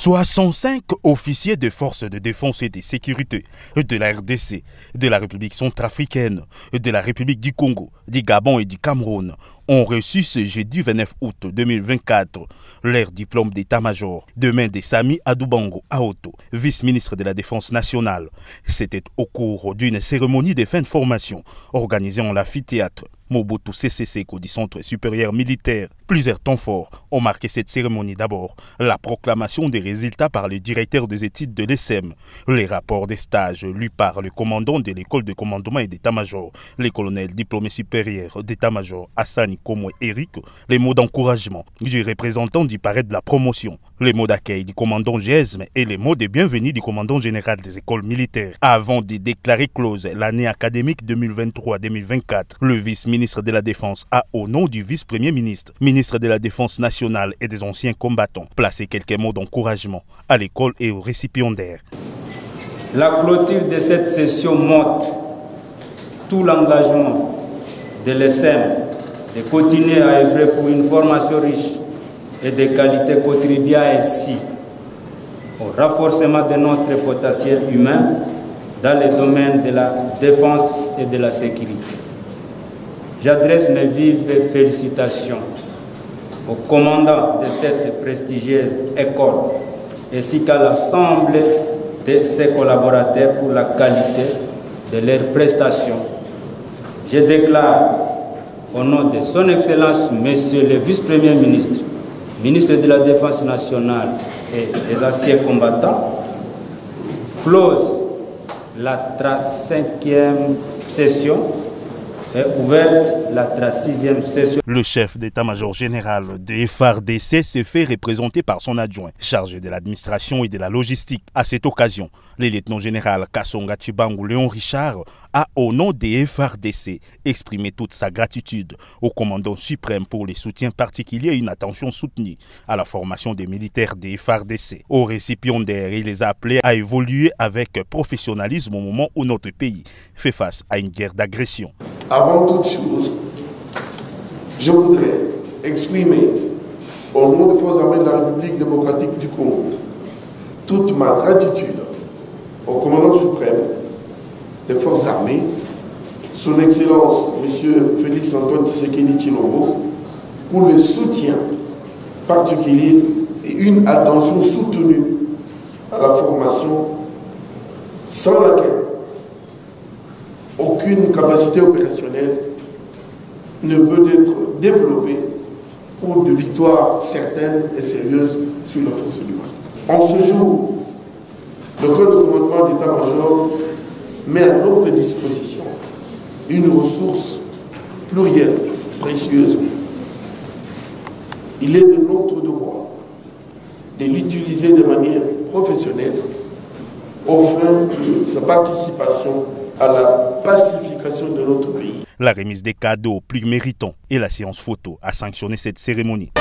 65 officiers de forces de défense et de sécurité de la RDC, de la République centrafricaine, de la République du Congo, du Gabon et du Cameroun ont reçu ce jeudi 29 août 2024 leur diplôme d'état-major de main de Sami Adoubango Aoto, vice-ministre de la Défense nationale. C'était au cours d'une cérémonie de fin de formation organisée en l'amphithéâtre Mobutu Sese Seko du Centre supérieur militaire. Plusieurs temps forts ont marqué cette cérémonie. D'abord, la proclamation des résultats par le directeur des études de l'ESSEM, les rapports des stages lus par le commandant de l'école de commandement et d'état-major, le colonel diplômé supérieur d'état-major Hassani Komo Eric, les mots d'encouragement du représentant du parrain de la promotion, les mots d'accueil du commandant GESM et les mots de bienvenue du commandant général des écoles militaires. Avant de déclarer close l'année académique 2023-2024, le vice-ministre de la Défense a, au nom du vice-premier ministre, ministre de la Défense nationale et des anciens combattants, placé quelques mots d'encouragement à l'école et aux récipiendaires. La clôture de cette session montre tout l'engagement de l'ESSEM de continuer à œuvrer pour une formation riche et de qualité, contribuant ainsi au renforcement de notre potentiel humain dans les domaines de la défense et de la sécurité. J'adresse mes vives félicitations au commandant de cette prestigieuse école ainsi qu'à l'ensemble de ses collaborateurs pour la qualité de leurs prestations. Je déclare au nom de son Excellence, Monsieur le Vice-Premier ministre, ministre de la Défense nationale et des anciens combattants, close la 35e session et ouverte la 36e session. Le chef d'état-major général de FARDC se fait représenter par son adjoint, chargé de l'administration et de la logistique. À cette occasion, le lieutenant-général Kassonga Chibangu Léon Richard a, au nom des FARDC, exprimé toute sa gratitude au commandant suprême pour les soutiens particuliers et une attention soutenue à la formation des militaires des FARDC. Aux récipiendaires, il les a appelés à évoluer avec professionnalisme au moment où notre pays fait face à une guerre d'agression. Avant toute chose, je voudrais exprimer, au nom des forces armées de la République démocratique du Congo, toute ma gratitude au commandant suprême des forces armées, son Excellence M. Félix Antoine Tshisekedi Tshilombo, pour le soutien particulier et une attention soutenue à la formation, sans laquelle aucune capacité opérationnelle ne peut être développée pour de victoires certaines et sérieuses sur la force du Mali. En ce jour, le Corps de commandement d'état-major met à notre disposition une ressource plurielle, précieuse. Il est de notre devoir de l'utiliser de manière professionnelle au fin de sa participation à la pacification de notre pays. La remise des cadeaux aux plus méritants et la séance photo a sanctionné cette cérémonie.